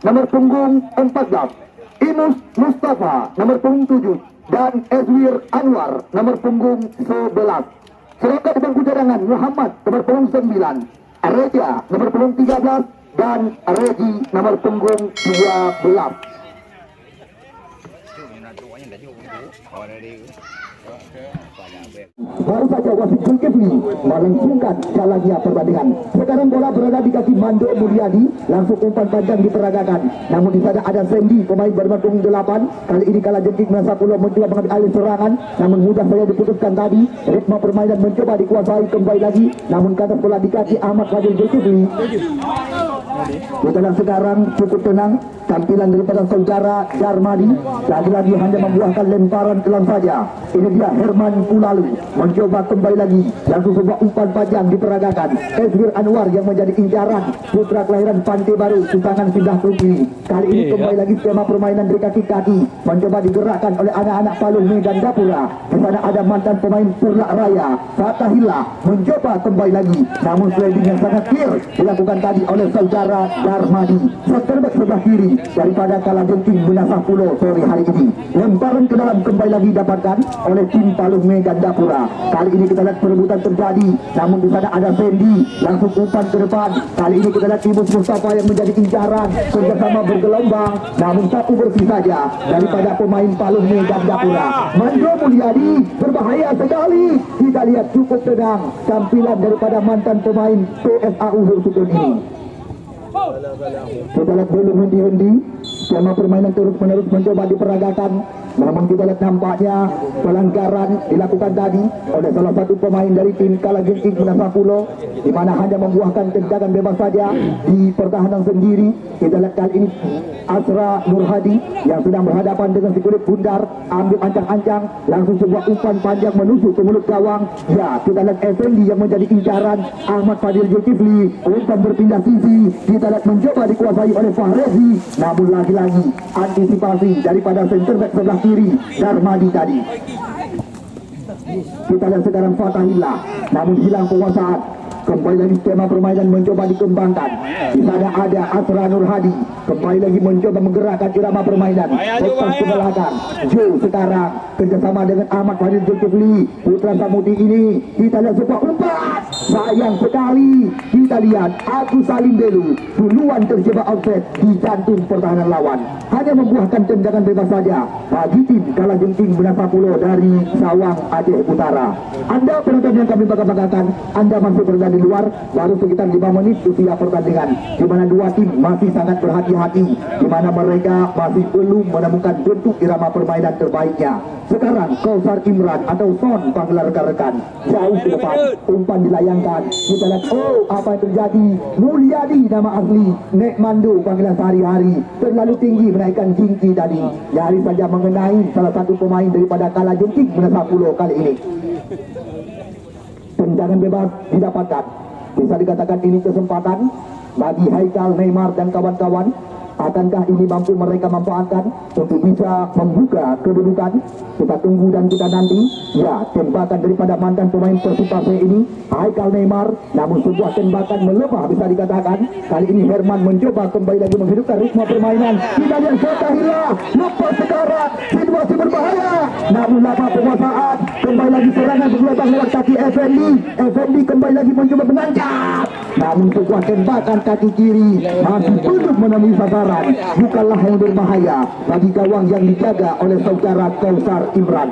nomor punggung 14, Imus Mustafa nomor punggung 7 dan Ezwir Anwar nomor punggung 11. Sedangkan di bangku cadangan Muhammad nomor punggung 9, Reja nomor punggung 13 dan Regi nomor punggung 12. Baru saja wasit Zulkifli melangsungkan jalannya pertandingan. Sekarang bola berada di kaki Mando Mulyadi, langsung umpan panjang diperagakan. Namun di sana ada Sandy, pemain bernomor punggung 8. Kali ini kalah jengking Nasapullah mencoba mengambil alih serangan, namun mudah saja diputuskan tadi. Ritme permainan mencoba dikuasai kembali lagi, namun kandas bola di kaki Ahmad Fadil Zulkifli. Kita sekarang cukup tenang. Tampilan daripada saudara Darmadi lagi-lagi hanya membuahkan lemparan kelam saja. Ini dia Herman Pulalu mencoba kembali lagi, langsung sebuah umpan panjang diperagakan. Ezwir Anwar yang menjadi incaran putra kelahiran Pantai Baru, Sutangan Sindah Kiri. Kali ini kembali lagi skema permainan dari kaki-kaki mencoba digerakkan oleh anak-anak Palung Medan Dapura. Di sana ada mantan pemain Purlak Raya Fatahillah mencoba kembali lagi, namun sliding yang sangat clear dilakukan tadi oleh saudara Darmadi. Terbaik sebelah kiri daripada Kalajengking Benasah Pulau sore hari ini. Lemparan ke dalam kembali lagi didapatkan oleh tim Palung Medan Dapura. Kali ini kita lihat perebutan terjadi, namun di sana ada Fendi langsung umpan ke depan. Kali ini kita lihat Imus Mustafa yang menjadi incaran, kerjasama bergelombang, namun satu bersih saja daripada pemain Palung Medan Dapura. Mando Mulyadi berbahaya sekali. Kita lihat cukup tenang tampilan daripada mantan pemain PSAU Hursuton ini. Kita lihat belum hendi-hendi, skema permainan terus-menerus mencoba diperagakan. Namun kita lihat nampaknya pelanggaran dilakukan tadi oleh salah satu pemain dari tim Kalajengking Benasah Pulau, di mana hanya membuahkan tendangan bebas saja di pertahanan sendiri. Kita lihat kali ini Asra Nurhadi yang sedang berhadapan dengan si kulit bundar, ambil ancang-ancang, langsung sebuah umpan panjang menusuk ke mulut gawang. Ya, kita lihat Effendi yang menjadi incaran Ahmad Fadil Zulkifli, umpan berpindah sisi. Kita lihat mencoba dikuasai oleh Fahrezi, namun lagi-lagi antisipasi daripada center back sebelah kiri Darmadi tadi. Kita lihat sekarang Fatahillah, namun hilang penguasaan. Kembali lagi skema permainan mencoba dikembangkan. Di sana ada Asra Nurhadi, kembali lagi mencoba menggerakkan irama permainan. Lepas ke belakang, Jo sekarang kerjasama dengan Ahmad Fadil Zulkifli, putra Samuti ini. Kita lihat sebuah umpan, sayang sekali. Kita lihat Agus Salim Delu duluan terjebak offset di jantung pertahanan lawan, hanya membuahkan tendangan bebas saja bagi tim Kalajengking Benasah Pulau dari Sawang, Aceh Utara. Anda penonton yang kami bangga-banggakan, Anda masih berada di luar, baru sekitar 5 menit usia pertandingan, di mana dua tim masih sangat berhati-hati, di mana mereka masih belum menemukan bentuk irama permainan terbaiknya. Sekarang Kausar Imran atau Son panggilan rekan-rekan jauh ke depan, umpan dilayangkan. Kita lihat, oh apa yang terjadi. Mulyadi nama asli, Nek Mando panggilan sehari-hari, terlalu tinggi menaikkan jingki tadi, nyaris saja mengenai salah satu pemain daripada Kalajengking Benasah Pulau kali ini. Tendangan bebas didapatkan. Bisa dikatakan ini kesempatan bagi Haikal, Neymar dan kawan-kawan. Akankah ini mampu mereka manfaatkan untuk bisa membuka kedudukan? Kita tunggu dan kita nanti. Ya, tembakan daripada mantan pemain Persib Pasir ini, Haikal Neymar, namun sebuah tembakan melemah bisa dikatakan. Kali ini Herman mencoba kembali lagi menghidupkan ritme permainan. Kita lihat Fatahillah, lepas sekarang, situasi berbahaya. Namun lama penguasaan, kembali lagi serangan bergelombang lewat kaki Effendi. Effendi kembali lagi mencoba menancap, namun sebuah tembakan kaki kiri masih belum menemui sasaran. Bukanlah yang berbahaya bagi gawang yang dijaga oleh saudara Kausar Imran.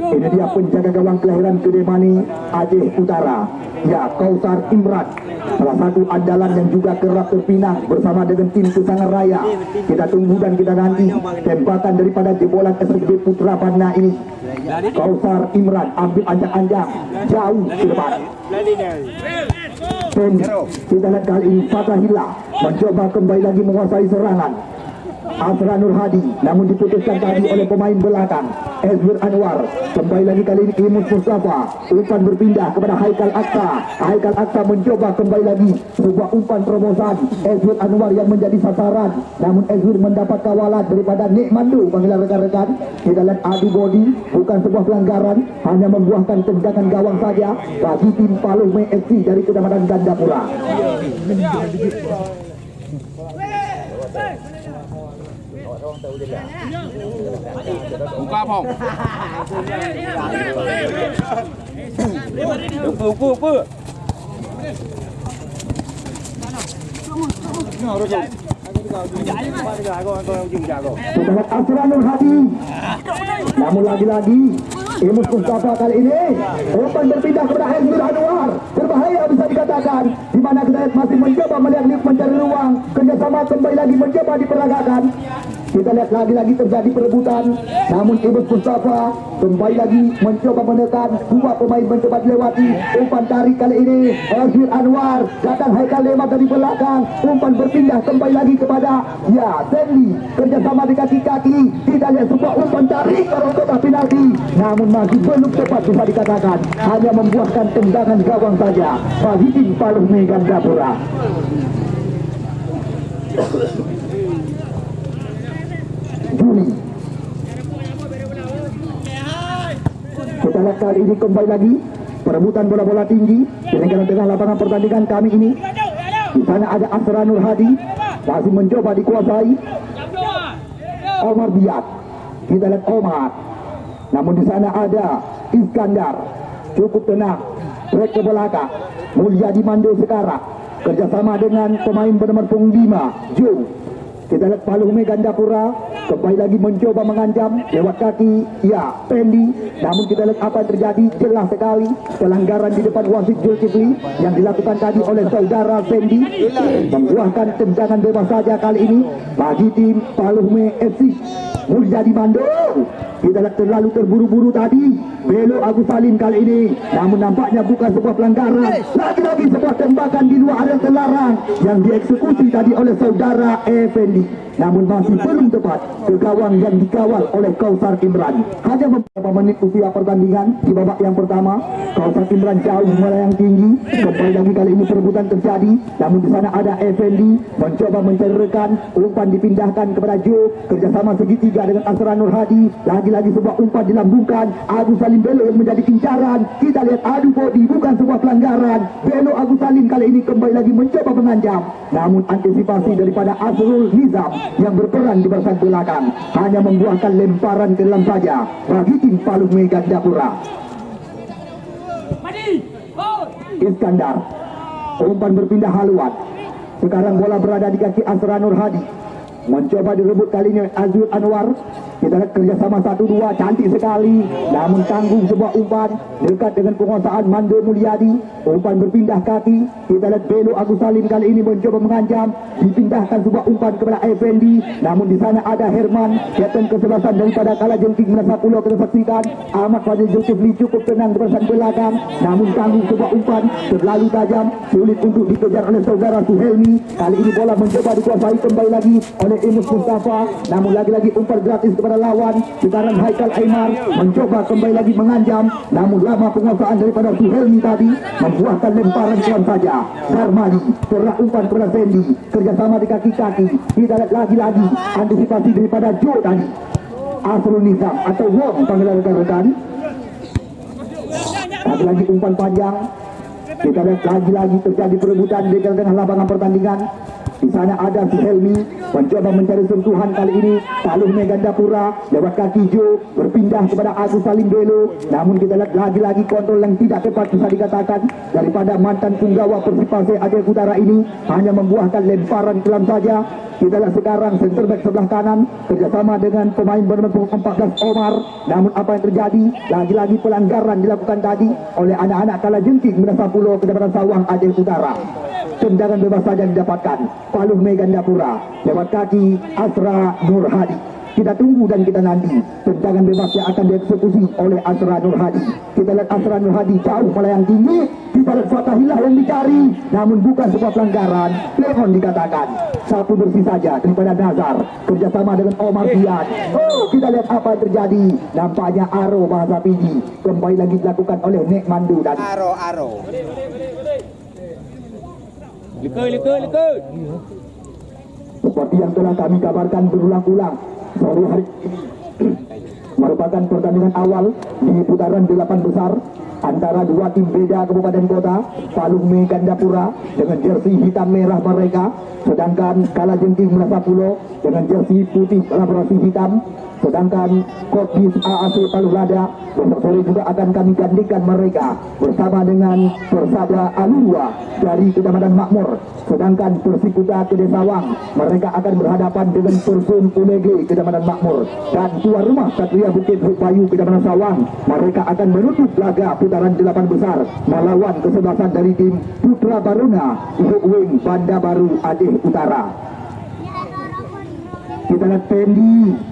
Ini dia penjaga gawang kelahiran Kedemani, Aceh Utara. Ya, Kausar Imran, salah satu andalan yang juga kerap terpinang bersama dengan tim Susangan Raya. Kita tunggu dan kita nanti tembakan daripada jebolan SSB Putra Bana ini. Kausar Imran ambil ancang-ancang jauh ke depan. Kita lihat kali ini Fatahillah mencoba kembali lagi menguasai serangan. Asra Nurhadi, namun diputuskan tadi oleh pemain belakang Ezwir Anwar. Kembali lagi kali ini Imus Mustafa, umpan berpindah kepada Haikal Aksa. Haikal Aksa mencoba kembali lagi sebuah umpan terobosan Ezwir Anwar yang menjadi sasaran, namun Ezwir mendapat kawalan daripada Nek Mandu panggilan rekan-rekan. Kita lihat adu body, bukan sebuah pelanggaran, hanya membuahkan tendangan gawang saja bagi tim Palung FC dari Kecamatan Gandapura. Buka Phong. Upu. Setelah Asranul Hadi, namun lagi-lagi Imus Mustafa kali ini umpan berpindah kepada Hezmir Anwar. Berbahaya bisa dikatakan, di mana kita masih mencoba melihat mencari ruang kerjasama kembali lagi mencoba diperagakan. Kita lihat lagi-lagi terjadi perebutan, namun Imus Mustafa kembali lagi mencoba menekan. Dua pemain mencoba dilewati. Umpan tarik kali ini Hezmir Anwar, datang Haikal Lemat dari belakang. Umpan berpindah kembali lagi kepada Sandy, kerjasama di kaki-kaki. Kita lihat sebuah umpan tarik kotak penalti, namun masih belum tepat bisa dikatakan, hanya membuahkan tendangan gawang saja bagi tim Paluhme Gandapura. Juli, kita lihat kali ini kembali lagi perebutan bola-bola tinggi di tengah lapangan pertandingan kami ini. Di sana ada Asranul Hadi masih mencoba dikuasai Omar Biat. Kita lihat Omar, namun di sana ada Iskandar, cukup tenang, break ke belakang. Mulyadi Mando sekarang kerjasama dengan pemain bernomor punggung 5 Jung. Kita lihat Paluhme Gandapura kembali lagi mencoba mengancam lewat kaki Pendi, namun kita lihat apa yang terjadi. Jelas sekali pelanggaran di depan wasit Zulkifli yang dilakukan tadi oleh saudara Pendi, membuahkan tendangan bebas saja kali ini bagi tim Paluhme FC. Mulyadi Mando, kita lihat terlalu terburu-buru tadi belok Agus Salim kali ini, namun nampaknya bukan sebuah pelanggaran. Lagi-lagi sebuah tembakan di luar area terlarang yang dieksekusi tadi oleh saudara Effendi, namun masih belum tepat ke gawang yang dikawal oleh Kausar Imran. Hanya beberapa menit usia pertandingan di babak yang pertama, Kausar Imran jauh melayang tinggi. Kembali lagi kali ini perebutan terjadi, namun di sana ada Effendi mencoba mencari rekan. Umpan dipindahkan kepada Jo, kerjasama segitiga dengan Asranul Hadi. Lagi-lagi sebuah umpan dilambungkan Agus Salim Belo yang menjadi incaran. Kita lihat adu body, bukan sebuah pelanggaran. Belo Agus Salim kali ini kembali lagi mencoba mengancam, namun antisipasi daripada Azrul Nizam yang berperan di barisan belakang hanya membuahkan lemparan ke dalam saja bagi tim Paluhme Gandapura. Iskandar, umpan berpindah haluan. Sekarang bola berada di kaki Asranul Hadi, mencoba direbut kali ini Azul Anwar. Kita lihat kerjasama 1-2 cantik sekali, namun tanggung sebuah umpan dekat dengan penguasaan Mando Mulyadi. Umpan berpindah kaki. Kita lihat Belo Agus Salim kali ini mencoba mengancam, dipindahkan sebuah umpan kepada Effendi, namun di sana ada Herman, kapten kesebelasan daripada Kalajengking Menasapulo. Kita saksikan Ahmad Fadil Zulkifli cukup tenang di barisan belakang, namun tanggung sebuah umpan terlalu tajam, sulit untuk dikejar oleh saudara Suhelmi. Kali ini bola mencoba dikuasai kembali lagi oleh Imus Mustafa, namun lagi-lagi umpan gratis kepada lawan. Sekarang Haikal Aymar mencoba kembali lagi mengancam, namun lama penguasaan daripada Suhelmi tadi membuahkan lemparan keluar saja. Darmali serah umpan kepada Sandy, kerjasama di kaki-kaki. Kita lihat lagi-lagi antisipasi daripada Jo tadi, Asrul Nizam atau Wong panggilan rekan-rekan. Lagi-lagi umpan panjang. Kita lihat lagi-lagi terjadi perebutan di tengah lapangan pertandingan. Di sana ada Suhelmi mencoba mencari sentuhan. Kali ini Paluhme Gandapura lewat kaki Jo berpindah kepada Agus Salim Belo, namun kita lihat lagi-lagi kontrol yang tidak tepat bisa dikatakan daripada mantan punggawa Persipase Aceh Utara ini, hanya membuahkan lemparan kelam saja. Kita lihat sekarang center back sebelah kanan kerjasama dengan pemain bernomor 14 Omar, namun apa yang terjadi? Lagi-lagi pelanggaran dilakukan tadi oleh anak-anak Kalajengking Menasapulo kepada Sawang Aceh Utara. Tendangan bebas saja didapatkan Paluhme Gandapura lewat kaki Asra Nur Hadi. Kita tunggu dan kita nanti tendangan bebas yang akan dieksekusi oleh Asra Nur Hadi. Kita lihat Asra Nur Hadi jauh melayang tinggi. Kita lihat Fatahillah yang dicari, namun bukan sebuah pelanggaran. Lemon dikatakan. Satu bersih saja daripada Nazar kerjasama dengan Omar Biat. Kita lihat apa yang terjadi. Nampaknya aro bahasa Pidi kembali lagi dilakukan oleh Nek Mandu dan aro. Lekoi. Seperti yang telah kami kabarkan berulang-ulang, sore hari ini merupakan pertandingan awal di putaran 8 besar antara dua tim beda kabupaten kota, Palungme Gandapura dengan jersey hitam merah mereka, sedangkan Kalajengking Menasapulo dengan jersey putih laborasi hitam. Sedangkan Kopis AAC Palulada besok sore juga akan kami gantikan mereka bersama dengan Persada Alua dari Kecamatan Makmur. Sedangkan Persikuta Kedesawang mereka akan berhadapan dengan Persun Ulege Kecamatan Makmur, dan tuan rumah Satria Bukit Bayu Kecamatan Sawang mereka akan menutup laga putaran 8 besar melawan kesebelasan dari tim Putra Baruna Ihuk Wing Banda Baru Aceh Utara. Kita lihat Pendi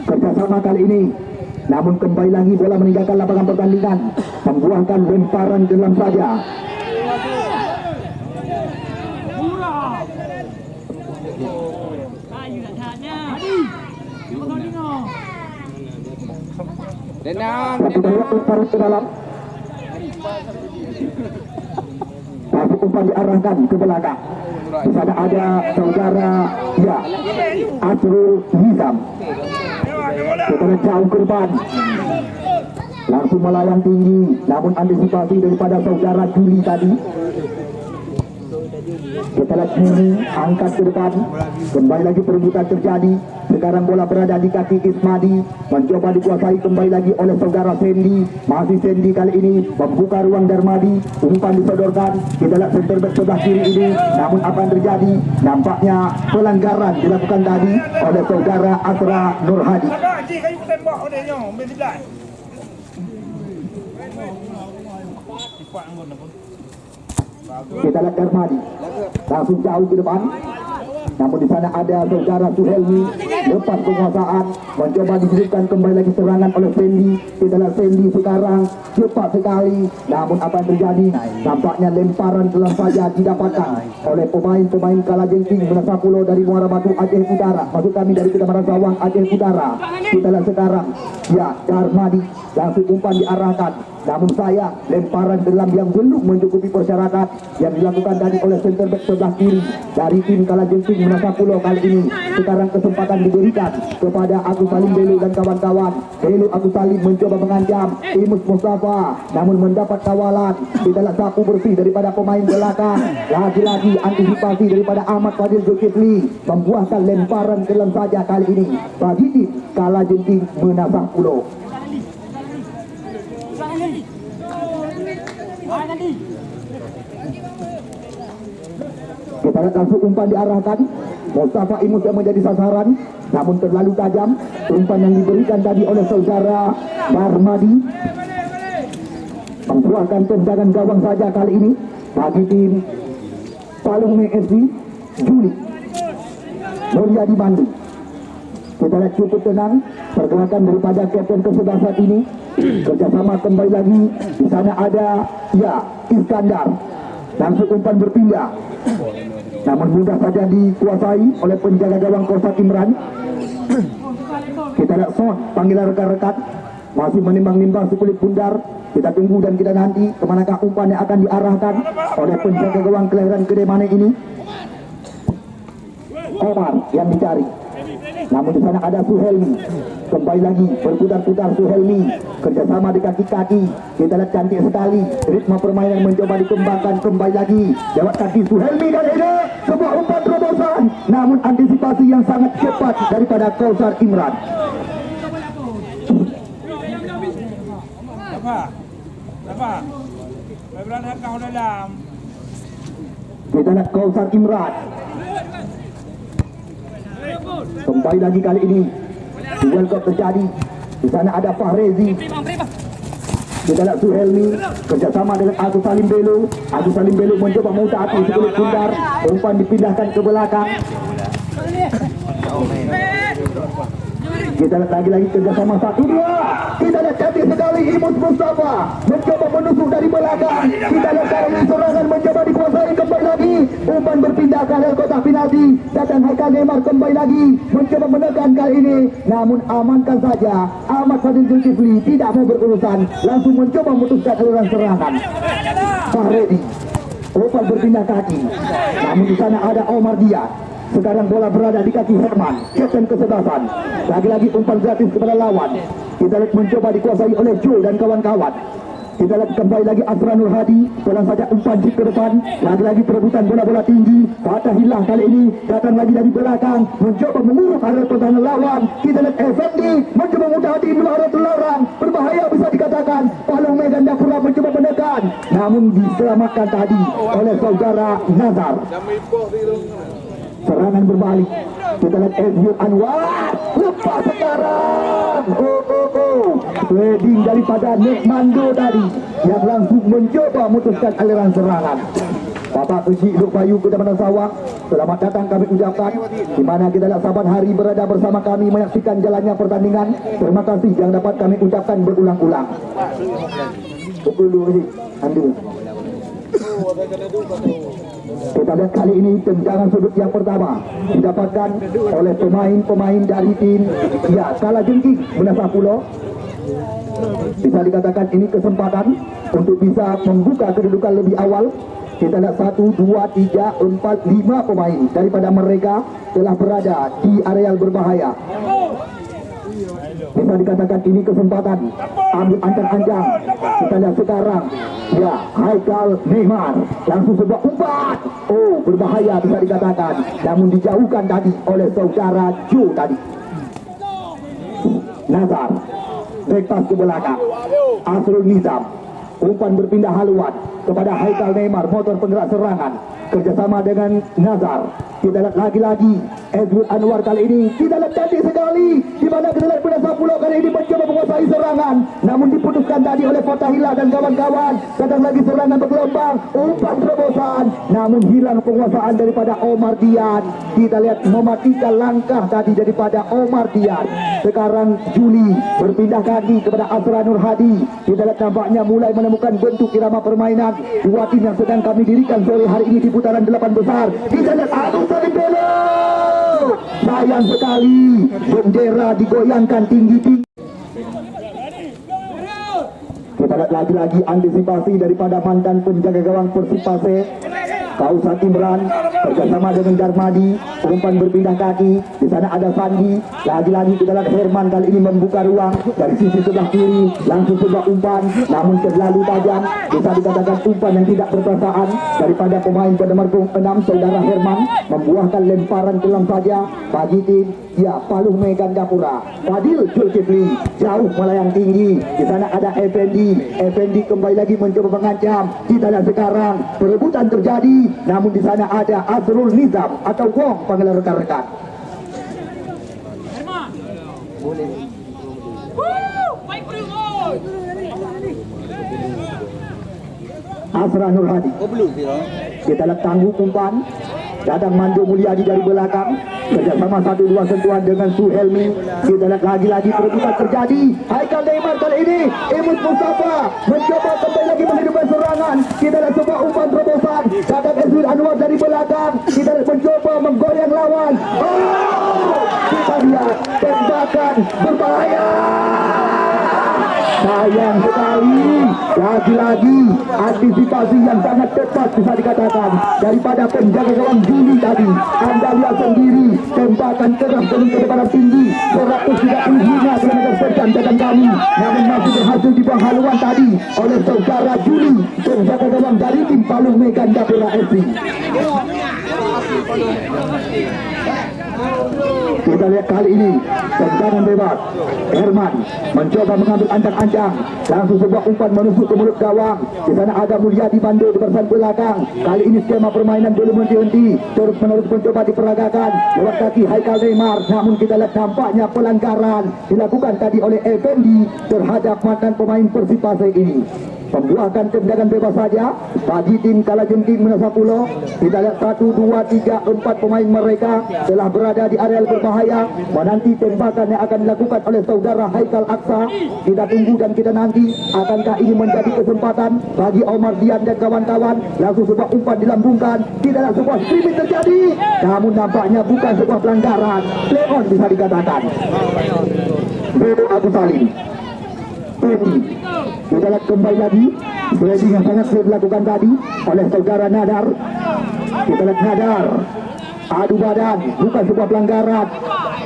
kerjasama kali ini, namun kembali lagi bola meninggalkan lapangan pertandingan, membuahkan lemparan dalam saja. Denang. Lemparan ke dalam, masuk umpan diarahkan ke belakang. Di sana ada saudara ya Asrul Nizam. Setelah jauh ke depan, langsung melawan tinggi, namun antisipasi daripada saudara Juli tadi. Setelah Juli angkat ke depan, kembali lagi perebutan terjadi. Sekarang bola berada di kaki Ismadi, mencoba dikuasai kembali lagi oleh saudara Sendi. Masih Sendi kali ini membuka ruang Darmadi, umpan disodorkan. Kita lihat center back sebelah kiri ini, namun apa yang terjadi? Nampaknya pelanggaran dilakukan tadi oleh saudara Asra Nur Hadi. Kita lihat Darmadi langsung jauh ke depan, namun di sana ada saudara Suhelmi lepas penguasaan, mencoba dihidupkan kembali lagi serangan oleh Fendi. Kita lihat Fendi sekarang cepat sekali, namun apa yang terjadi? Nampaknya lemparan dalam saja didapatkan oleh pemain-pemain Kalajengking Menasapulo dari Muara Batu Aceh Utara, maksud kami dari Kecamatan Sawang Aceh Utara. Kita lihat sekarang ya Darmadi langsung umpan diarahkan, namun saya lemparan dalam yang belum mencukupi persyarat yang dilakukan tadi oleh center back sebelah kiri dari tim Kalajengking Menasapulo kali ini. Sekarang kesempatan diberikan kepada Agus Salim Belu dan kawan-kawan. Belu Agus Salim mencoba mengancam Imus Mustafa, namun mendapat kawalan. Kita lihat sapu bersih daripada pemain belakang. Lagi-lagi antisipasi daripada Ahmad Fadil Zulkifli, membuahkan lemparan dalam saja kali ini bagi tim Kalajengking Menasapulo. Kita lihat langsung umpan diarahkan. Mustafa Imus yang menjadi sasaran, namun terlalu tajam umpan yang diberikan tadi oleh saudara Darmadi, membuahkan tendangan gawang saja kali ini bagi tim Palungme FC Juli Mulia di Bandung. Kita lihat cukup tenang pergerakan daripada kapten kesebelasan ini. Kerjasama kembali lagi. Di sana ada ya Iskandar, langsung umpan berpindah, namun mudah saja dikuasai oleh penjaga gawang Kosak Imran. Kita lihat Son, panggilan rekan-rekan masih menimbang-nimbang sekulit bundar. Kita tunggu dan kita nanti kemanakah umpan yang akan diarahkan oleh penjaga gawang kelahiran Kedemane ini. Omar yang dicari, namun di sana ada Suhelmi. Kembali lagi berputar-putar Suhelmi, kerjasama di kaki-kaki. Kita lihat cantik sekali ritme permainan mencoba dikembangkan. Kembali lagi lewat kaki Suhelmi dan ini sebuah umpan terobosan, namun antisipasi yang sangat cepat daripada Kausar Imran. Kita lihat Kausar Imran. Kembali lagi kali ini duel kok terjadi. Di sana ada Fahrezi. Kita lihat Suhelmi kerjasama dengan Agus Salim Belu. Agus Salim Belu mencoba mengutaati sekulit bundar. Umpan dipindahkan ke belakang. Kita lihat lagi kerjasama 1-2. Kita lihat cantik sekali Imus Mustafa mencoba menusuk dari belakang. Kita lihat kali ini serangan mencoba dikuasai. Kembali lagi umpan berpindah ke area kotak penalti. Datang Haikal Neymar kembali lagi mencoba menekan kali ini, namun amankan saja. Ahmad Fadil Zulkifli tidak mau berurusan, langsung mencoba memutuskan aliran serangan. Fahredi umpan berpindah kaki, namun di sana ada Omar Diaz. Sekarang bola berada di kaki Herman, kapten kesebelasan. Lagi-lagi umpan gratis kepada lawan. Kita lihat mencoba dikuasai oleh Joe dan kawan-kawan. Kita lihat kembali lagi Asra Nur Hadi. Pelan saja umpan ke depan. Lagi-lagi perebutan bola-bola tinggi. Fatahillah kali ini datang lagi dari belakang, mencoba mengurus area pertahanan lawan. Kita lihat Effendi mencoba mendekati area terlarang. Berbahaya bisa dikatakan. Palung Gandapura mencoba menekan, namun diselamatkan tadi oleh saudara Nazar. Serangan berbalik. Kita lihat Ezhur Anwar lepas sekarang. Heading daripada Nek Mando tadi yang langsung mencoba memutuskan aliran serangan. Bapak Kecik Luk Bayu Kedamaian Sarawak, selamat datang kami ucapkan, di mana kita lihat sahabat hari berada bersama kami menyaksikan jalannya pertandingan. Terima kasih yang dapat kami ucapkan berulang-ulang. Pukul 2 Andu. Kita lihat kali ini tendangan sudut yang pertama didapatkan oleh pemain-pemain dari tim Kalajengking Menasa Pulau. Bisa dikatakan ini kesempatan untuk bisa membuka kedudukan lebih awal. Kita lihat 1, 2, 3, 4, 5 pemain daripada mereka telah berada di areal berbahaya. Bisa dikatakan ini kesempatan ambil ancang-ancang. Kita lihat sekarang, Haikal Neymar langsung sebuah umpan. Berbahaya bisa dikatakan, namun dijauhkan tadi oleh saudara Joe tadi. Nazar backpass ke belakang. Asrul Nizam, umpan berpindah haluan kepada Haikal Neymar, motor penggerak serangan kerjasama dengan Nazar. Kita lihat lagi-lagi Ezhur Anwar kali ini. Kita lihat cantik sekali, di mana kita lihat Menasa Pulau kali ini mencoba menguasai serangan, namun diputuskan tadi oleh Fatahillah dan kawan-kawan. Datang lagi serangan bergelombang, umpan terobosan, namun hilang penguasaan daripada Omar Dian. Kita lihat mematikan langkah tadi daripada Omar Dian. Sekarang Juli berpindah kaki kepada Asra Nur Hadi. Kita lihat nampaknya mulai menemukan bentuk irama permainan dua tim yang sedang kami dirikan sore hari ini di putaran 8 besar. Kita lihat Salibelo. Sayang sekali, bendera digoyangkan tinggi-tinggi. Kita lihat lagi-lagi antisipasi daripada mantan penjaga gawang Persipase, Kausan Imran bersama dengan Darmadi. Umpan berpindah kaki, di sana ada Sandi. Lagi-lagi kita lihat Herman kali ini membuka ruang dari sisi sebelah kiri, langsung sebuah umpan, namun terlalu tajam. Bisa dikatakan umpan yang tidak berperasaan daripada pemain penerbangan 6 saudara Herman, membuahkan lemparan kelam saja bagi tim Palung Gandapura. Fadil Zulkifli jauh melayang tinggi. Di sana ada Effendi. Effendi kembali lagi mencoba mengancam. Kita lihat sekarang perebutan terjadi, namun di sana ada Asrul Nizam atau Wong panggilan rekan-rekan. Asra Nur Hadi. Kita lihat tangguh umpan. Datang Mando Mulyadi dari belakang, kerjasama 1-2 sentuhan dengan Suhelmi. Kita lihat lagi-lagi perebutan terjadi. Haikal Neymar kali ini, Emus Mustafa mencoba kembali lagi menghidupkan serangan. Kita lihat sebuah umpan terobosan. Datang Ezhur Anwar dari belakang. Kita lihat mencoba menggoyang lawan. Kita lihat tembakan berbahaya. Sayang sekali, lagi-lagi antisipasi yang sangat tepat bisa dikatakan daripada penjaga gawang Juli tadi. Anda lihat sendiri, tembakan keras ke depan tinggi 135 km/jam datang kami, namun masih berhasil dibuang haluan tadi oleh saudara Juli, penjaga gawang dari tim Palung Gandapura FC. Kita lihat kali ini tendangan bebas. Herman mencoba mengambil ancang-ancang, langsung sebuah umpan menusuk ke mulut gawang. Di sana ada Mulyadi Bando di barisan belakang. Kali ini skema permainan belum berhenti, terus menerus mencoba diperagakan lewat kaki Haikal Neymar. Namun kita lihat nampaknya pelanggaran dilakukan tadi oleh Effendi terhadap mantan pemain Persipase ini. Membuahkan tendangan bebas saja bagi tim Kalajengking Menasa Pulau. Kita lihat 1, 2, 3, 4 pemain mereka telah berada di areal berbahaya. Menanti tembakan yang akan dilakukan oleh saudara Haikal Aksa. Kita tunggu dan kita nanti, akankah ini menjadi kesempatan bagi Omar Dian dan kawan-kawan. Langsung sebuah umpan dilambungkan. Kita lihat sebuah streaming terjadi, namun nampaknya bukan sebuah pelanggaran. Play on bisa dikatakan. Bedo Agus Salim. Kita lihat kembali lagi trading yang sangat sulit dilakukan tadi oleh saudara Nadar. Kita lihat Nadar adu badan, bukan sebuah pelanggaran.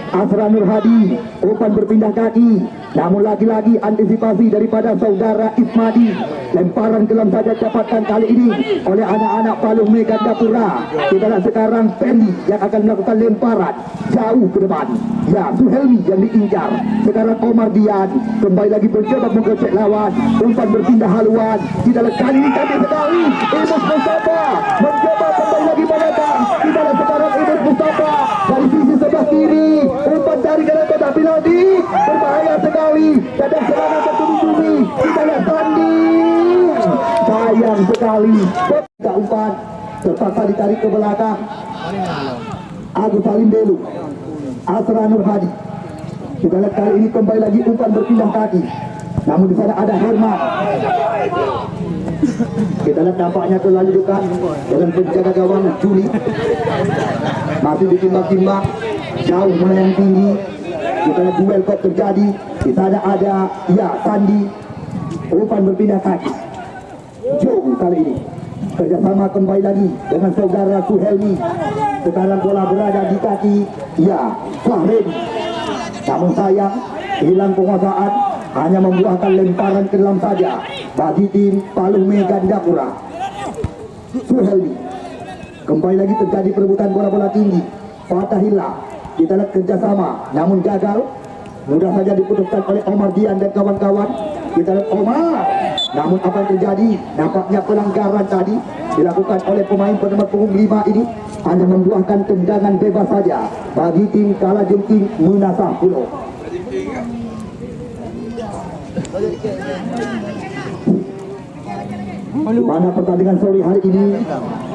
Asra Nur Hadi, umpan berpindah kaki. Namun lagi-lagi antisipasi daripada saudara Ismadi. Lemparan kelam saja dapatkan kali ini oleh anak-anak Palung Mega Gapura. Kita lihat sekarang Fendi yang akan melakukan lemparan jauh ke depan. Ya, Suhelmi yang diincar. Sekarang Omar Dian kembali lagi mencoba menggocek lawan. Umpan berpindah haluan. Kita lihat kali ini cantik sekali. Imus Mustafa mencoba kembali lagi mendatang. Kita lihat sekarang Imus Mustafa dari sisi sebelah kiri. Umpan dari kanan kotak penalti. Berbahaya sekali. Dadang serangan bertubi-tubi. Kita lihat Sandi. Sayang sekali. Kita umpan terpaksa ditarik ke belakang. Agus Salim Delu, Asra Nur Hadi. Kita lihat kali ini kembali lagi umpan berpindah kaki. Namun di sana ada Herman. Kita lihat nampaknya terlalu dekat dengan penjaga gawang Juli. Masih ditimbang-timbang jauh melayang tinggi. Kita lihat duel kok terjadi. Di sana ada ya Sandi. Umpan berpindah kaki. Jauh kali ini kerjasama kembali lagi dengan saudara Suhelmi. Sekarang bola berada di kaki ya Fahrin. Namun sayang hilang penguasaan, hanya membuahkan lemparan ke dalam saja bagi tim Palung Mega Gapura. Suhelmi kembali lagi terjadi perebutan bola-bola tinggi. Fatahillah kita lihat kerjasama namun gagal. Mudah saja diputuskan oleh Omar Dian dan kawan-kawan. Kita lihat Omar. Namun apa yang terjadi? Nampaknya pelanggaran tadi dilakukan oleh pemain penomor punggung 5 ini. Hanya membuahkan tendangan bebas saja bagi tim Kalajengking Menasah Pulau. Di mana pertandingan sore hari ini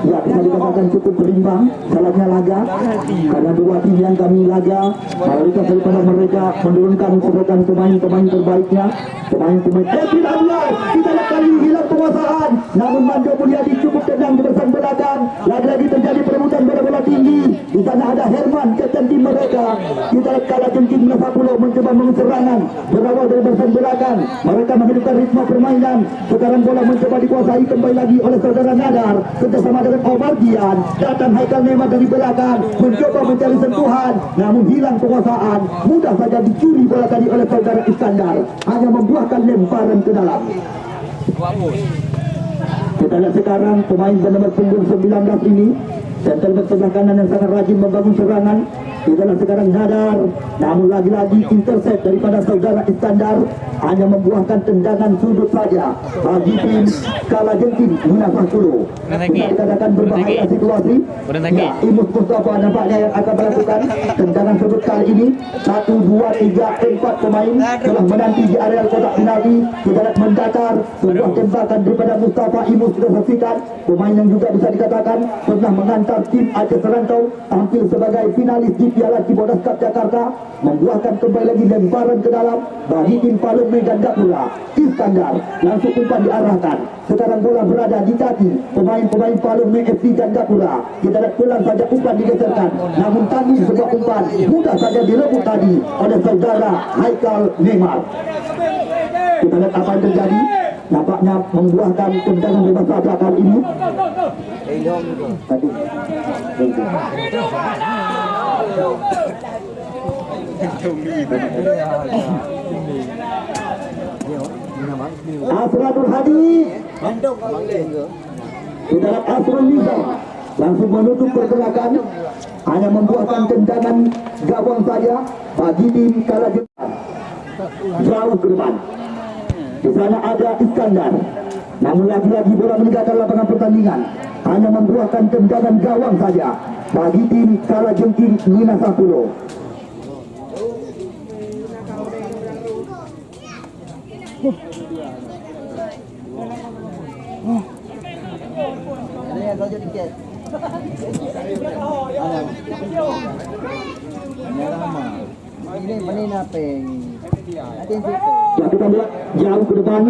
ya bisa dikatakan cukup berimbang dalamnya laga, karena dua tim yang kami laga mayoritas daripada mereka menurunkan sebagian pemain-pemain terbaiknya, pemain-pemain tidak mulai. Kita lihat kali hilang penguasaan, namun Mando Mulyadi cukup tenang di bersang belakang. Lagi-lagi terjadi perebutan bola-bola tinggi. Di sana ada Herman, kapten tim mereka. Kita lihat Kalajengking Menasah Pulau mencoba mengeserangan berawal dari bersang belakang. Mereka menghidupkan ritme permainan. Sekarang bola mencoba dikuasai kembali lagi oleh saudara Nadar kerjasama dengan Omar Dian. Datang Haikal Nemat dari belakang mencoba mencari sentuhan, namun hilang penguasaan. Mudah saja dicuri bola tadi oleh saudara Iskandar, hanya membuahkan lemparan ke dalam. Kita lihat sekarang pemain bernomor punggung 19 ini, center back sebelah kanan yang sangat rajin membangun serangan. Kita lihat sekarang Nadar, namun lagi-lagi intercept daripada saudara Iskandar, hanya membuahkan tendangan sudut saja bagi tim Kalajengking Menasah Pulau. Bisa dikatakan berbahaya situasi. Ya, Imus Mustafa nampaknya yang akan melakukan tendangan sudut kali ini. 1, 2, 3, 4 pemain telah menanti di area kotak penalti. Kita lihat mendatar sebuah tembakan daripada Mustafa. Imus sudah saksikan, pemain yang juga bisa dikatakan pernah mengantar tim Aceh Serantau tampil sebagai finalis di Piala Cibodas Cup Jakarta, membuahkan kembali lagi lemparan ke dalam bagi tim Palung Mega Gapura. Iskandar langsung umpan diarahkan. Sekarang bola berada di kaki pemain-pemain Palung Mega Gapura. Kita lihat pelan saja umpan digeserkan, namun tanggung sebuah umpan mudah saja direbut tadi oleh saudara Haikal Nemat. Kita lihat apa yang terjadi. Nampaknya membuahkan tendangan bebas saja kali ini. Asra Nur Hadi. Kita lihat Asra Nizam langsung menutup pergerakan, hanya membuahkan tendangan gawang saja bagi tim Kalajengking. Jauh ke depan. Di sana ada Iskandar, namun lagi-lagi bola meninggalkan lapangan pertandingan, hanya membuahkan tendangan gawang saja bagi tim Kalajengking Menasah Pulau. Ya, kita lihat jauh ke depan.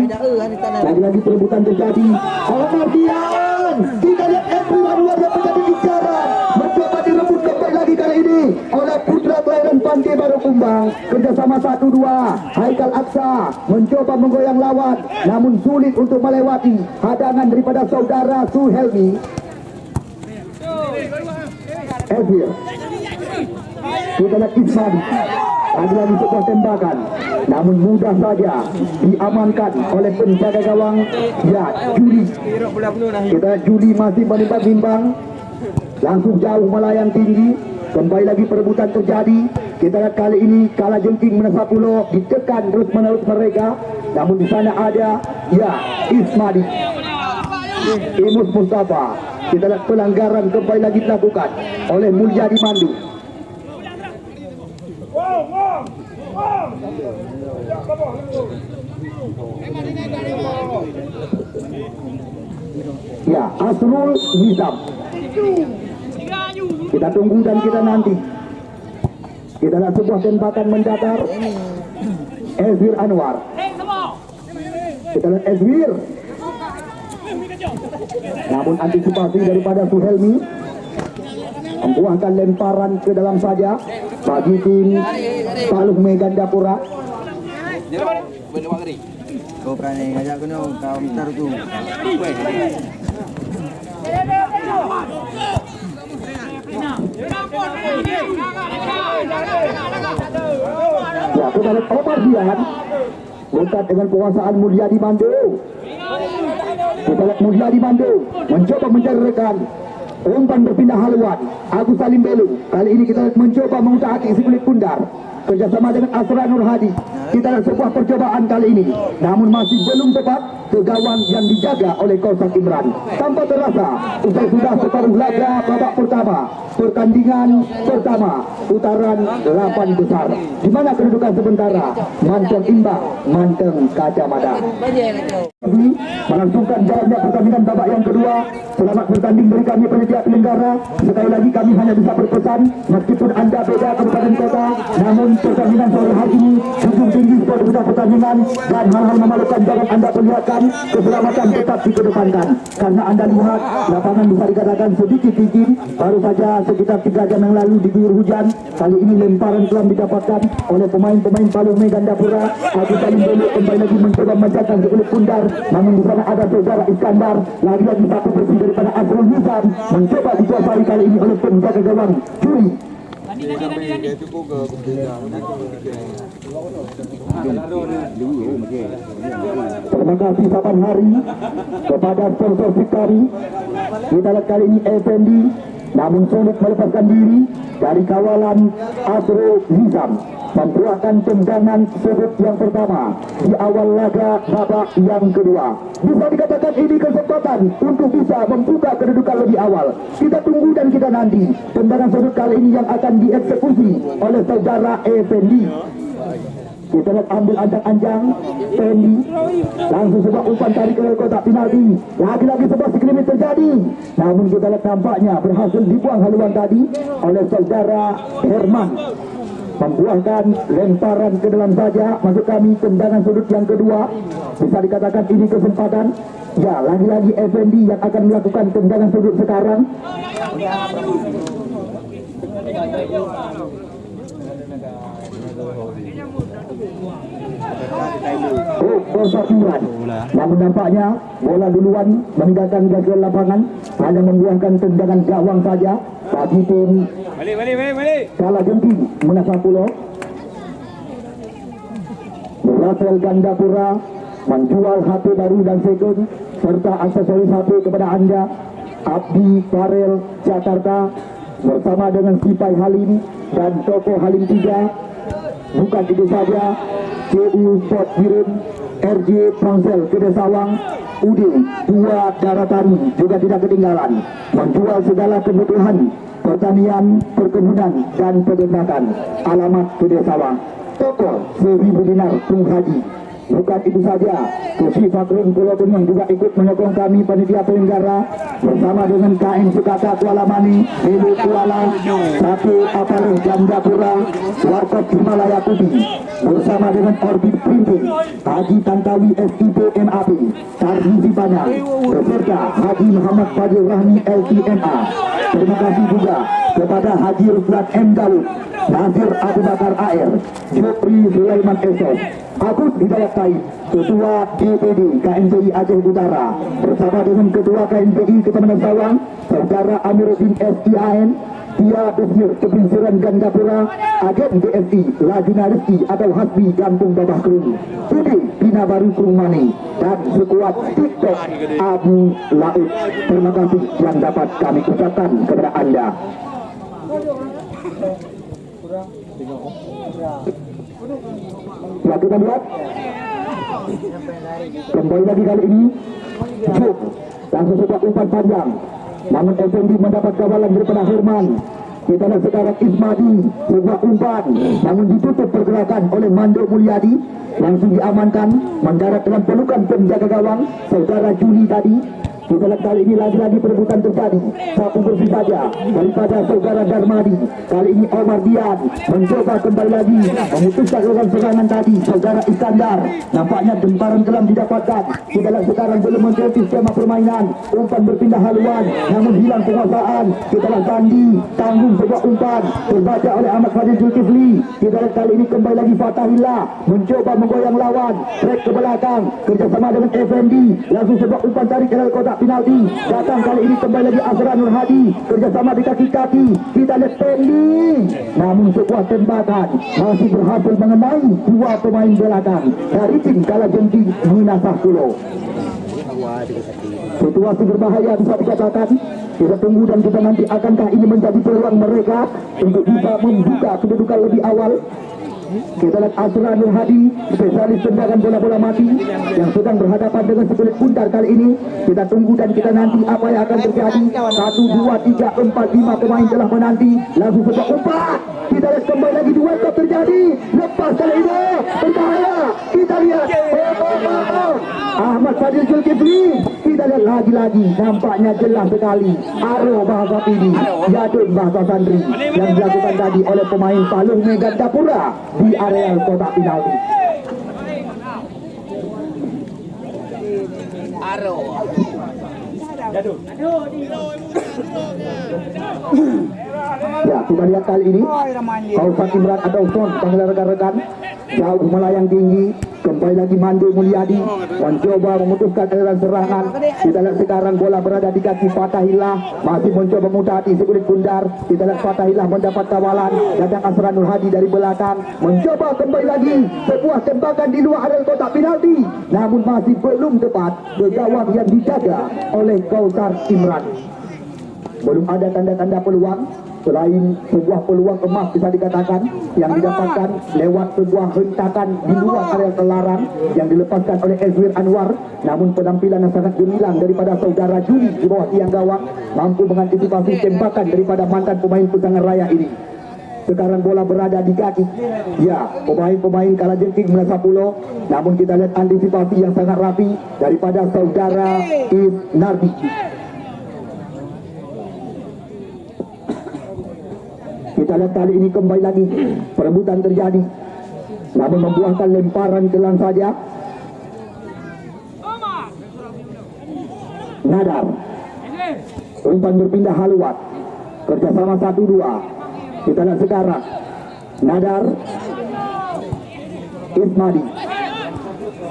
Lagi-lagi perebutan terjadi. Omar Dian. Kita lihat Andrew Anwar yang menjadi incaran. Mencoba direbut kembali lagi kali ini oleh Putra Kelahiran Pantai Baru Kumbang. Kerjasama 1-2. Haikal Aksa mencoba menggoyang lawan, namun sulit untuk melewati hadangan daripada saudara Suhelmi. Elvir. Kita lihat Isman. Lagi-lagi sebuah tembakan. namun mudah saja diamankan oleh penjaga gawang. Ya, Juli. Kita Juli masih menimbang-nimbang, langsung jauh melayang tinggi. Kembali lagi perebutan terjadi. Kita lihat kali ini Kalajengking Menasapulo ditekan terus menerus mereka. Namun di sana ada Ismadi, Imus Mustafa. Kita lihat pelanggaran kembali lagi dilakukan oleh Mulyadi Mandu. Ya, Asrul Nizam. Kita tunggu dan kita nanti. Kita lihat sebuah tembakan mendatar. Ezwir Anwar. Kita lihat Ezwir. Namun antisipasi daripada Suhelmi, membuahkan lemparan ke dalam saja bagi tim Paluh Megandapura. Kau berani ngajak kena kau minta tu. Ya, kita lihat Omar Dian dekat dengan penguasaan Mulyadi Mandu. Kita lihat Mulyadi Mandu mencoba mencari rekan. Umpan berpindah haluan Agus Salim Belu. Kali ini kita mencoba mengutak-atik si kulit pundar kerjasama dengan Asra Nur Hadi. Kita lihat sebuah percobaan kali ini, namun masih belum tepat ke gawang yang dijaga oleh Kausak Imran. Tanpa terasa, usai sudah separuh laga babak pertama pertandingan pertama putaran 8 besar, di mana kedudukan sementara Manteng imbang, Manteng Kacamata. Melangsungkan jalannya pertandingan babak yang kedua. Selamat bertanding dari kami panitia penyelenggara. Sekali lagi kami hanya bisa berpesan, meskipun anda beda kabupaten kota, namun pertandingan sore hari ini junjung tinggi kualitas pertandingan dan hal-hal memalukan jangan anda perlihatkan. Keselamatan tetap dikedepankan, karena anda lihat lapangan bisa dikatakan sedikit licin. Baru saja sekitar 3 jam yang lalu diguyur hujan. Kali ini lemparan telah didapatkan oleh pemain-pemain Paluh Megandapura. Agus Salim Belu kembali lagi mencoba memanjatkan ke kulit pundar, namun di sana ada saudara Iskandar. Lagi-lagi satu bersih daripada Asrul Nizam mencoba dikuasai kali ini oleh penjaga gawang Juri. Terima kasih 8 hari kepada sponsor Fikari. Kita lihat kali ini Effendi namun sulit melepaskan diri dari kawalan Asrul Nizam, membuahkan tendangan sudut yang pertama di awal laga babak yang kedua. Bisa dikatakan ini kesempatan untuk bisa membuka kedudukan lebih awal. Kita tunggu dan kita nanti tendangan sudut kali ini yang akan dieksekusi oleh saudara Effendi. Kita lihat ambil anjang-anjang Fendi, langsung sebuah umpan tarik ke kotak penalti. Lagi-lagi sebuah skrimmage terjadi, namun kita lihat tampaknya berhasil dibuang haluan tadi oleh saudara Herman, membuahkan lemparan ke dalam saja. Maksud kami tendangan sudut yang kedua. Bisa dikatakan ini kesempatan. Ya, lagi-lagi Effendi yang akan melakukan tendangan sudut sekarang. Kausak Imran, namun nampaknya bola duluan meninggalkan gagal lapangan, hanya membuangkan tendangan gawang saja bagi tim Kalajengking Menasapulo. Berhasil Gandapura menjual HP baru dan second serta aksesoris HP kepada anda. Abdi Farel Jakarta bersama dengan Sipai Halim dan Toko Halim 3. Bukan itu saja, CU Sport Biren, RJ Ponsel Kedesawang, UD 2 Daratani juga tidak ketinggalan, menjual segala kebutuhan pertanian, perkebunan dan peternakan. Alamat Kedesawang, Toko 1000 dinar Tung Haji. Bukan itu saja, Kusi Fakrun Pulau Gunung juga ikut menyokong kami panitia penyelenggara bersama dengan KM Sukata Kuala Mani, Helu Kuala, Satu Aparel Gandapura, Warkop Himalaya Putih, bersama dengan Orbit Printing, Haji Tantawi SIP MAP, Tarmizi Panjang, beserta Haji Muhammad Fadil Rahmi LTMA. Terima kasih juga kepada Haji Ruslan M. Daud, Nazir Abu Bakar AR, Jopri Sulaiman SS, Agus Hidayat Taib, Ketua DPD KNPI Aceh Utara, bersama dengan Ketua KNPI Ketemenan Sawang, Saudara Amiruddin SIAN, Dia Desmir Kepinsiran Gandapura, agen DSI Lajuna Rizki atau Hasbi Kampung Babah Kering, Budi Bina Baru Kurumani, dan sekuat TikTok Abu Laut. Terima kasih yang dapat kami ucapkan kepada Anda. Ya, kita lihat kembali lagi kali ini Juk dan sesuatu umpan panjang, namun Effendi mendapat kawalan daripada Herman. Kita lihat sekarang Ismadi sebuah umpan, namun ditutup pergerakan oleh Mando Mulyadi, langsung diamankan, mendarat dalam pelukan penjaga gawang saudara Juli tadi. Kita lihat kali ini lagi-lagi perebutan terjadi, sapu bersih saja daripada saudara Darmadi. Kali ini Omar Dian mencoba kembali lagi memutuskan orang serangan tadi saudara Iskandar. Nampaknya gemparan kelam didapatkan. Kita lihat sekarang belum mengerti skema permainan, umpan berpindah haluan namun hilang penguasaan. Kita lihat Sandi tanggung sebuah umpan terbaca oleh Ahmad Fadil Zulkifli. Kita lihat kali ini kembali lagi Fatahillah mencoba menggoyang lawan, track ke belakang kerjasama dengan Effendi, langsung sebuah umpan tarik ke dalam kotak penalti. Datang kali ini kembali lagi Azra Nur Hadi kerjasama di kaki-kaki. Kita lihat Pendi, namun sebuah tembakan masih berhasil mengenai dua pemain belakang dari tim Kalajengki Minasah Kulo. Situasi berbahaya bisa dikatakan. Kita tunggu dan kita nanti akankah ini menjadi peluang mereka untuk bisa membuka kedudukan lebih awal. Kita lihat Azra Nur Hadi, spesialis tendangan bola-bola mati yang sedang berhadapan dengan sebelit bundar kali ini. Kita tunggu dan kita nanti apa yang akan terjadi. 1, 2, 3, 4, 5 pemain telah menanti. Langsung sebuah umpan. Kita lihat kembali lagi duel top terjadi. Lepas kali ini berbahaya. Kita lihat Ahmad Fadil Zulkifli. Kita lihat lagi-lagi nampaknya jelas sekali Aro bahasa Pidi, Yadun bahasa Sandri yang dilakukan tadi oleh pemain Palung Megandapura di areal kotak penalti. Aro. Ya, kita lihat kali ini Kausat Imran atau Son panggilan rekan-rekan jauh melayang tinggi. Kembali lagi Mando Mulyadi mencoba memutuskan aliran serangan. Kita lihat sekarang bola berada di kaki Fatahillah, masih mencoba mutati sekulit bundar. Kita lihat Fatahillah mendapat kawalan. Datang Azra Nur Hadi dari belakang mencoba kembali lagi sebuah tembakan di luar area kotak penalti, namun masih belum tepat ke gawang yang dijaga oleh Kausar Imran. Belum ada tanda-tanda peluang selain sebuah peluang emas bisa dikatakan yang didapatkan lewat sebuah hentakan di luar area terlarang yang dilepaskan oleh Ezwir Anwar. Namun penampilan yang sangat gemilang daripada saudara Juli di bawah tiang gawang mampu mengantisipasi tembakan daripada mantan pemain Pusangan Raya ini. Sekarang bola berada di kaki, ya, pemain-pemain Kalajengking Minasah Pulo. Namun kita lihat antisipasi yang sangat rapi daripada saudara Nardi. Kita lihat kali ini kembali lagi perebutan terjadi, namun membuahkan lemparan kelang saja. Nadar, umpan berpindah haluan, kerjasama 1-2. Kita lihat sekarang Nadar, Ismadi,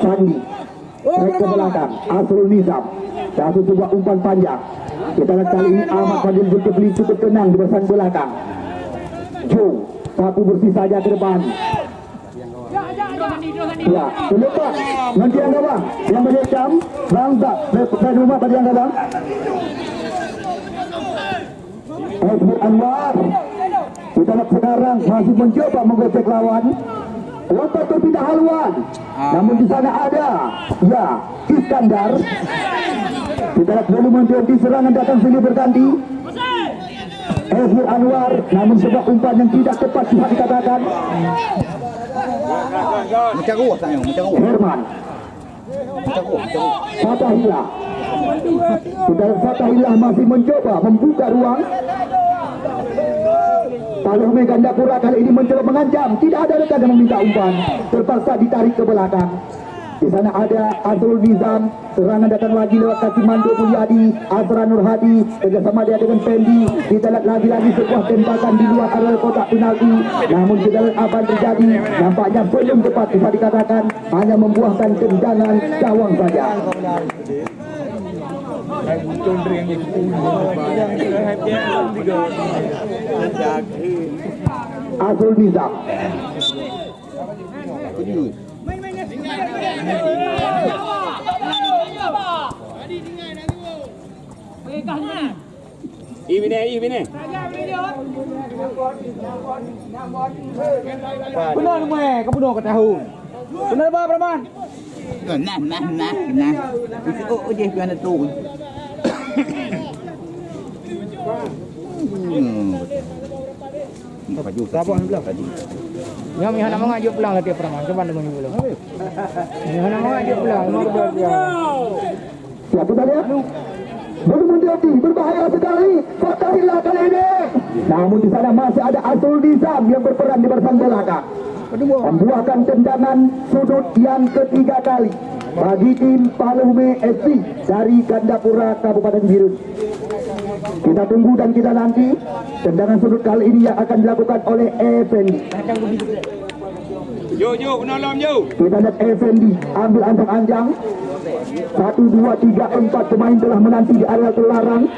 Sandi, naik ke belakang, Asrul Nizam, satu sebuah umpan panjang. Kita lihat kali ini Ahmad Fadil Zulkifli cukup tenang di bersang belakang. Jo, sapu bersih saja ke depan. Ya, terlepas nanti yang gawang yang berjam langkah dari rumah pada yang gawang. Ezwir Anwar, kita lihat sekarang masih mencoba menggocek lawan. Lompat berpindah haluan, namun di sana ada ya Iskandar. Kita lihat belum menjadi serangan datang sini berganti. Ezwir Anwar, namun sebuah umpan yang tidak tepat bisa dikatakan. Herman, Fatahillah. Kita lihat Fatahillah masih mencoba membuka ruang. Palung Megandapura kali ini mencoba mengancam. Tidak ada rekan yang meminta umpan, terpaksa ditarik ke belakang. Di sana ada Azrul Nizam, serangan datang lagi lewat kaki Mando Mulyadi, Azra Nur Hadi, kerjasama dia dengan Pendi. Kita lihat lagi-lagi sebuah tembakan di luar area kotak penalti, namun kita lihat apa yang terjadi, nampaknya belum tepat bisa dikatakan, hanya membuahkan tendangan gawang saja. Azul Nizam. Ini. Benar semua, kamu dong ketahui. Benar apa, Praman? Nah. Oh, je biar tu. Baju siapa yang bilang tadi? Yang mana mau ngajak pulang lagi Praman, coba dengar dulu. Yang mana mau ngajak pulang, mau berdua. Ya, kita lihat. Bermundi berbahaya sekali. Fatahillah kali ini. Namun di sana masih ada Azul Nizam yang berperan di barisan belakang. Membuahkan tendangan sudut yang ketiga kali bagi tim Palume FC dari Gandapura Kabupaten Birun. Kita tunggu dan kita nanti tendangan sudut kali ini yang akan dilakukan oleh Effendi. Yo, penolong yo. Kita lihat Effendi ambil anjang-anjang. 1, 2, 3, 4 pemain telah menanti di area terlarang.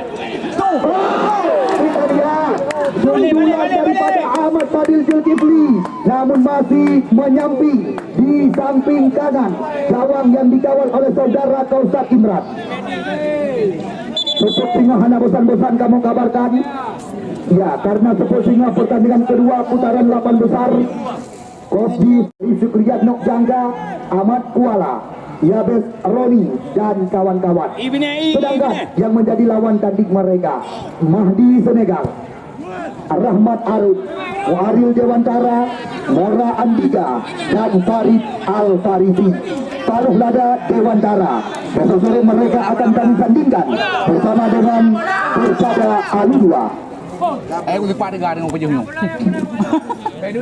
Kita lihat sundulan daripada Ahmad Fadil Zulkifli, namun masih menyampi di samping kanan gawang yang dikawal oleh saudara Kausar Imran. Seput Singa hana bosan-bosan kamu kabarkan. Ya, karena Seput Singa pertandingan kedua putaran 8 besar. Kopi Sukriyat Nok Jangga, Ahmad Kuala, Yabes Roni dan kawan-kawan. Sedangkan yang menjadi lawan tanding mereka Mahdi Senegal, Rahmat Arut, Waril Dewantara, Mora Andika dan Farid Al-Farisi. Paruh Lada Dewantara. Besok sore mereka akan kami sandingkan bersama dengan Persada Aludua. Aku lupa dengar dengan pejuhnya. Bedu.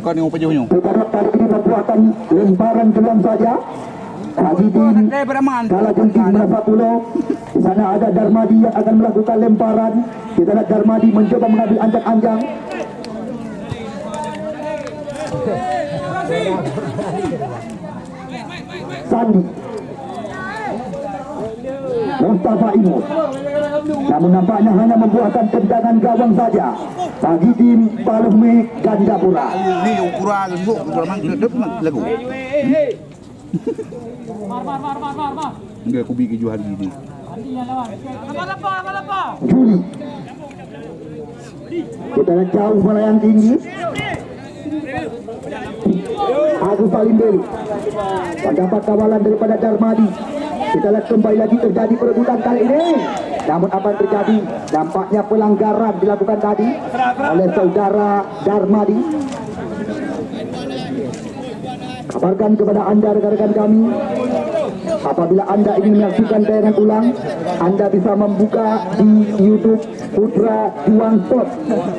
Kau dengan pejuhnya. Perkara kali ini membuahkan lemparan keluar saja. Bagi tim Kala Jengking Merasa Pulau. Di sana ada Darmadi yang akan melakukan lemparan. Kita lihat Darmadi mencoba mengambil anjang-anjang. Sandi Mustafa Imut, namun nampaknya hanya membuahkan tendangan gawang saja bagi tim Palume Gandapura. Ni ukuran lembut, ukuran hidup lagu. Enggak aku bikin jual ini. Juli, kita lihat jauh melayang tinggi. Agus Palimberi mendapat kawalan daripada Darmadi. Kita lihat kembali lagi terjadi perebutan kali ini. Namun apa yang terjadi? Nampaknya pelanggaran dilakukan tadi oleh saudara Darmadi. Kabarkan kepada anda rekan-rekan kami, apabila anda ingin menyaksikan tayangan ulang, anda bisa membuka di YouTube Putra Juang Sport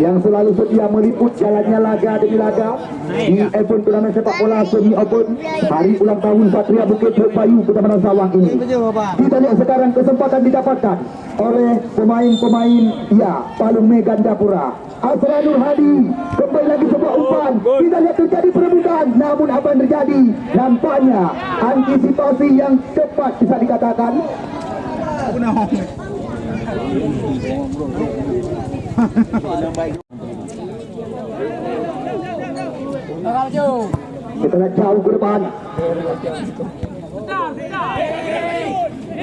yang selalu setia meliput jalannya laga demi laga di event turnamen sepak bola semi open hari ulang tahun Satria Bukit Bayu Kecamatan Sawang ini. Kita lihat sekarang kesempatan didapatkan oleh pemain-pemain Palume Gandapura. Asranul Hadi kembali lagi sebuah umpan. Kita lihat terjadi perebutan, namun apa yang terjadi? Nampaknya antisipasi yang tepat bisa dikatakan. Kita lihat jauh ke depan.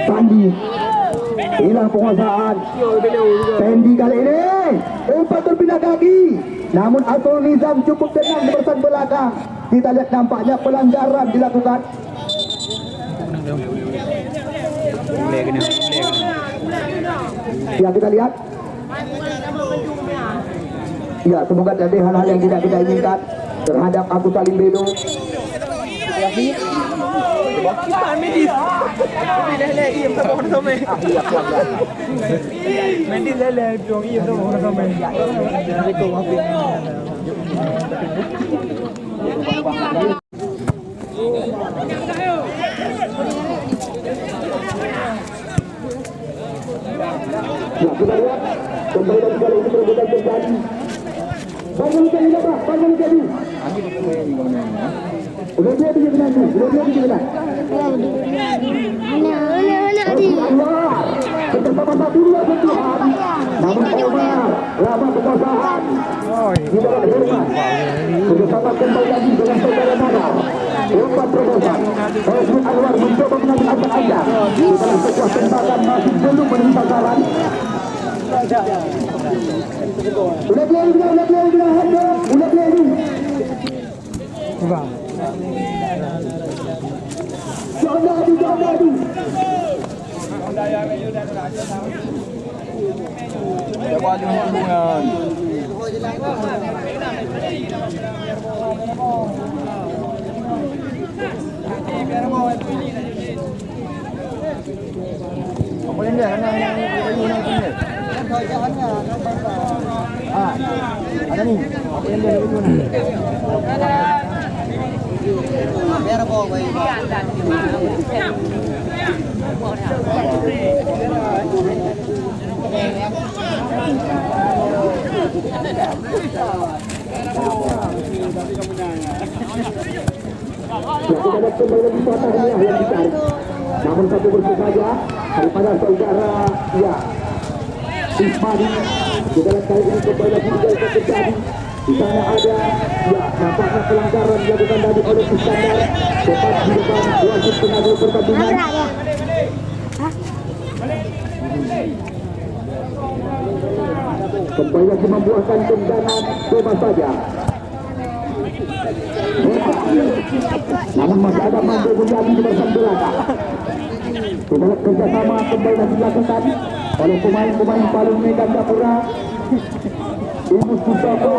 Sandi hilang penguasaan. Fendi kali ini umpan terpindah kaki, namun Azul Nizam cukup tenang di barisan belakang. Kita lihat nampaknya pelanggaran dilakukan. Ya, kita lihat. Ya, semoga ada hal-hal yang tidak kita inginkan terhadap Agus Salim Bedo. Ya, kita lihat kembali lagi kali ini perebutan terjadi. Bangun jadi. Udah dia pergi benar tu. Udah dia pergi benar. Anwar. Bersama-sama dua sentuhan. Namun Omar. Lama kekuasaan. Di dalam hormat. Bersama kembali lagi dengan saudara Nara. Umpan terobosan. Osman Anwar mencoba mengambil angkat ayam. Setelah sebuah tembakan masih belum menemui sasaran. Udah play ini. Udah play ini. Jangan adu. Siapa ada hubungan? Apa yang dia? Ada ni. Apa yang dia itu? Biar bawa bayi. Tidak kembali lagi suasana yang dicari. Namun satu bersih saja daripada saudara Ismadi. Kita lihat kali ini kembali lagi terjadi. Di sana ada nampaknya pelanggaran dilakukan tadi oleh Iskandar. Tepat di depan wasit pengatur pertandingan. Kembali lagi membuahkan tendangan bebas saja. Namun masih ada Mando Mulyadi di bersama belakang. Kita lihat kerjasama kembali lagi dilakukan oleh pemain-pemain Palung Medan Gapura. Ibu Susoto.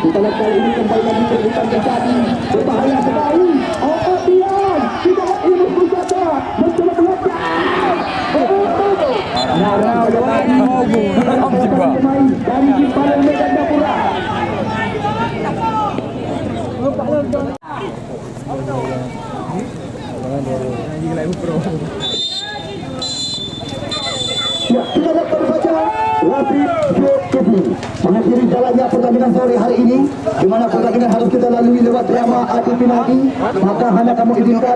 Kita lihat kali ini kembali lagi terbuka terjadi. Berbahaya sekali. Dian. Kita lihat Ibu Susoto mencoba meloncat. Nara pemain dari tim Palung Medan Gapura. Ya, kita lihat baru saja wasit Zulkifli mengakhiri jalannya pertandingan sore hari ini, di mana pertandingan harus kita lalui lewat drama adu penalti. Maka hanya kamu izinkan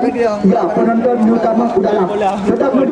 penonton utama udara tetap